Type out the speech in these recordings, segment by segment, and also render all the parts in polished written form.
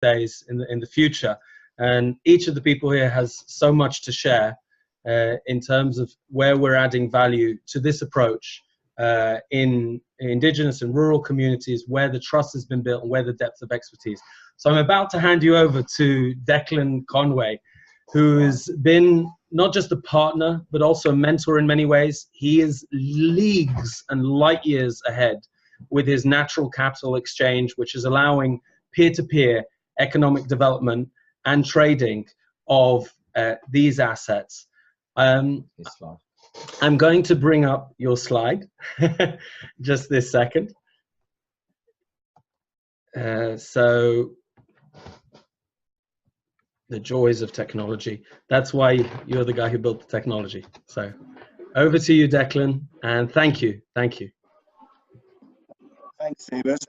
days in the future. And each of the people here has so much to share in terms of where we're adding value to this approach in indigenous and rural communities, where the trust has been built and where the depth of expertise. So I'm about to hand you over to Declan Conway, who has been not just a partner, but also a mentor in many ways. He is leagues and light years ahead with his natural capital exchange, which is allowing peer-to-peer economic development and trading of these assets. I'm going to bring up your slide just this second. So the joys of technology. That's why you're the guy who built the technology. So over to you, Declan, and thank you. Thank you. Thanks, David.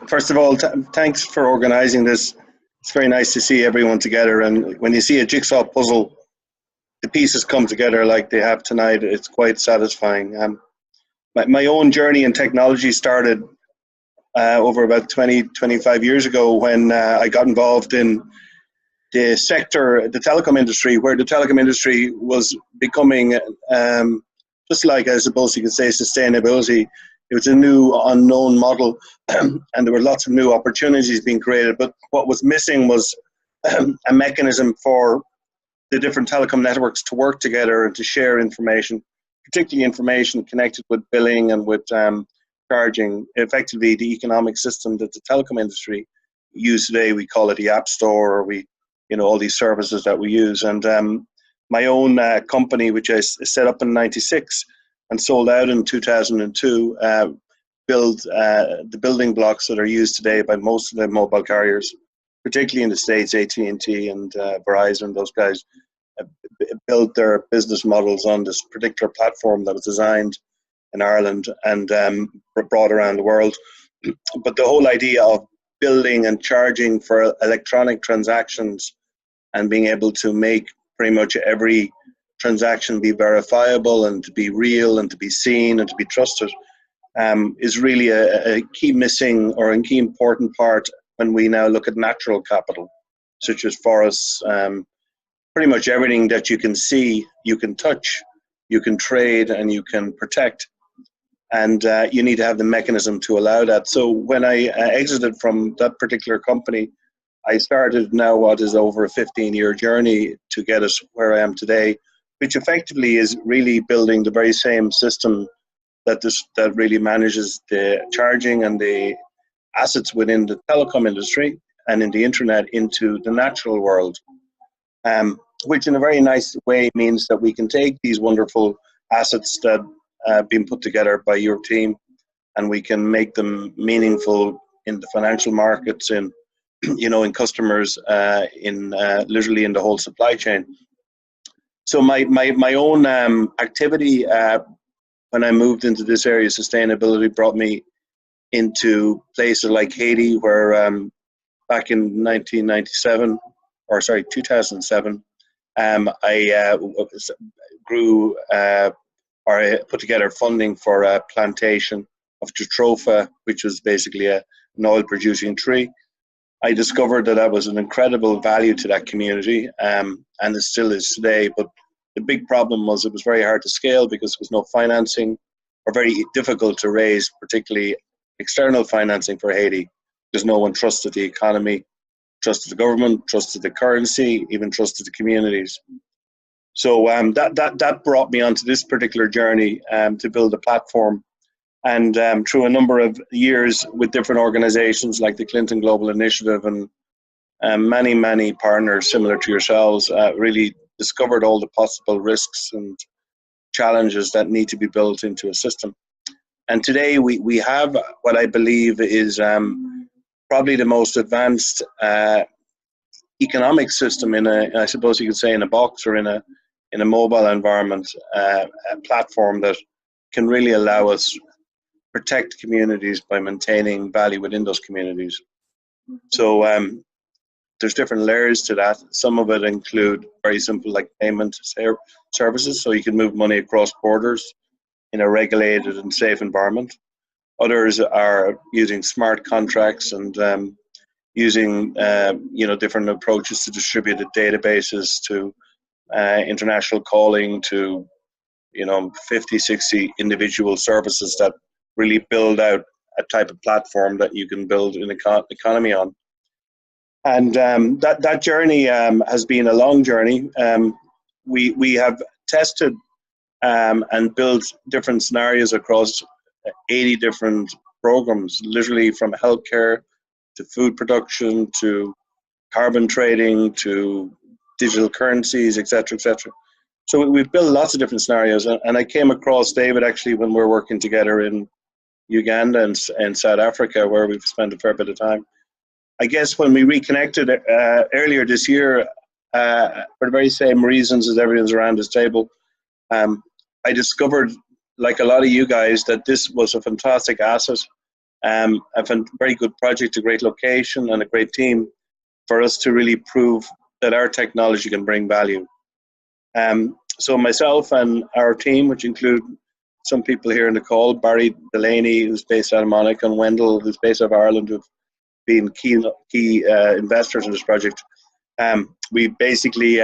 First of all, thanks for organizing this. It's very nice to see everyone together, and when you see a jigsaw puzzle, the pieces come together like they have tonight, it's quite satisfying. My own journey in technology started over about 25 years ago when I got involved in the sector, the telecom industry, where the telecom industry was becoming, just like I suppose you could say sustainability. It was a new unknown model and there were lots of new opportunities being created, but what was missing was a mechanism for the different telecom networks to work together and to share information, particularly information connected with billing and with charging. Effectively, the economic system that the telecom industry use today, we call it the App Store, or all these services that we use. And my own company, which I set up in '96 and sold out in 2002, build the building blocks that are used today by most of the mobile carriers, particularly in the States. AT&T and Verizon, those guys built their business models on this particular platform that was designed in Ireland and brought around the world. But the whole idea of building and charging for electronic transactions and being able to make pretty much every transaction be verifiable and to be real and to be seen and to be trusted is really a key missing or a key important part when we now look at natural capital, such as forests. Pretty much everything that you can see, you can touch, you can trade, and you can protect. And you need to have the mechanism to allow that. So when I exited from that particular company, I started now what is over a 15-year journey to get us where I am today, which effectively is really building the very same system that really manages the charging and the assets within the telecom industry and in the internet into the natural world, which in a very nice way means that we can take these wonderful assets that have been put together by your team and we can make them meaningful in the financial markets, in customers, literally in the whole supply chain. So my own activity when I moved into this area, sustainability, brought me into places like Haiti, where back in 2007, I grew or I put together funding for a plantation of jatropha, which was basically an oil-producing tree. I discovered that was an incredible value to that community, and it still is today. But the big problem was it was very hard to scale because there was no financing, or very difficult to raise, particularly external financing for Haiti, because no one trusted the economy, trusted the government, trusted the currency, even trusted the communities. So that brought me onto this particular journey to build a platform. And through a number of years with different organizations like the Clinton Global Initiative and many partners similar to yourselves, really discovered all the possible risks and challenges that need to be built into a system. And today we have what I believe is probably the most advanced economic system I suppose you could say in a box or in a mobile environment, a platform that can really allow us protect communities by maintaining value within those communities. So there's different layers to that. Some of it include very simple like payment services, so you can move money across borders in a regulated and safe environment. Others are using smart contracts and using different approaches to distributed databases, to international calling, to 50, 60 individual services that really build out a type of platform that you can build an economy on. And that journey has been a long journey. We have tested and built different scenarios across 80 different programs, literally from healthcare to food production to carbon trading to digital currencies, etc., etc. So we've built lots of different scenarios, and I came across David actually when we're working together in Uganda and South Africa, where we've spent a fair bit of time. I guess when we reconnected earlier this year, for the very same reasons as everyone's around this table, I discovered, like a lot of you guys, that this was a fantastic asset, a very good project, a great location, and a great team for us to really prove that our technology can bring value. So myself and our team, which include some people here in the call, Barry Delaney, who's based out of Monaco, and Wendell, who's based out of Ireland, who've been key investors in this project. We basically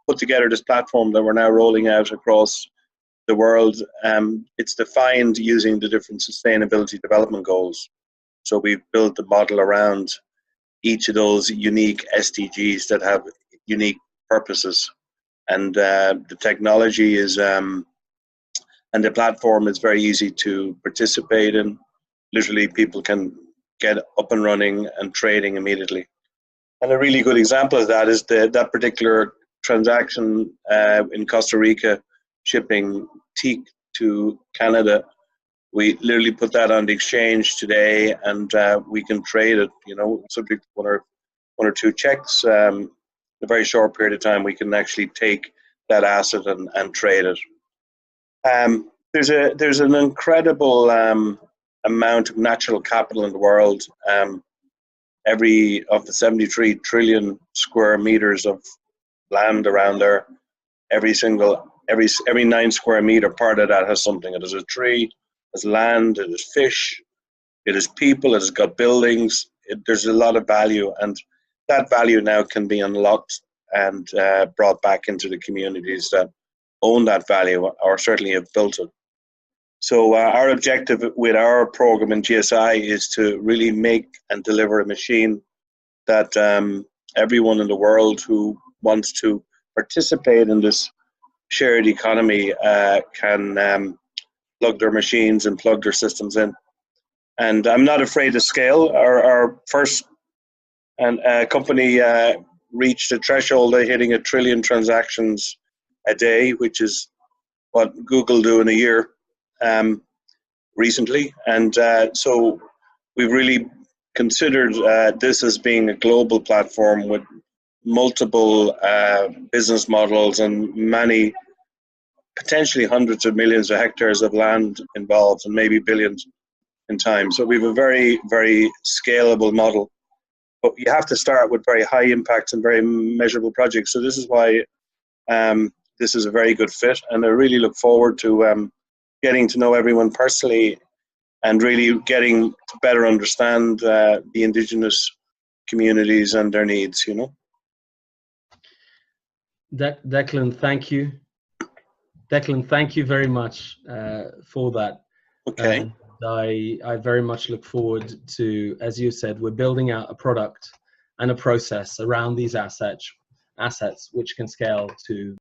put together this platform that we're now rolling out across the world. It's defined using the different sustainability development goals. So we've built the model around each of those unique SDGs that have unique purposes. And the technology is, and the platform is very easy to participate in. Literally, people can get up and running and trading immediately. And a really good example of that is that particular transaction in Costa Rica, shipping teak to Canada. We literally put that on the exchange today, and we can trade it, subject to one or two checks. In a very short period of time, we can actually take that asset and trade it. There's an incredible amount of natural capital in the world. Every of the 73 trillion square meters of land around there, every 9 square meter part of that has something. It is a tree, it is land, it is fish, it is people, it has got buildings. There's a lot of value, and that value now can be unlocked and brought back into the communities that own that value or certainly have built it. So our objective with our program in GSI is to really make and deliver a machine that everyone in the world who wants to participate in this shared economy can plug their machines and plug their systems in. And I'm not afraid to scale. Our first company reached a threshold of hitting 1 trillion transactions a day, which is what Google do in a year recently. And so we've really considered this as being a global platform with multiple business models and many, potentially hundreds of millions of hectares of land involved and maybe billions in time. So we have a very, very scalable model. But you have to start with very high impact and very measurable projects. So this is why this is a very good fit. And I really look forward to getting to know everyone personally and really getting to better understand the indigenous communities and their needs, Declan, thank you. Declan, thank you very much for that. Okay. And I very much look forward to, as you said, we're building out a product and a process around these assets which can scale to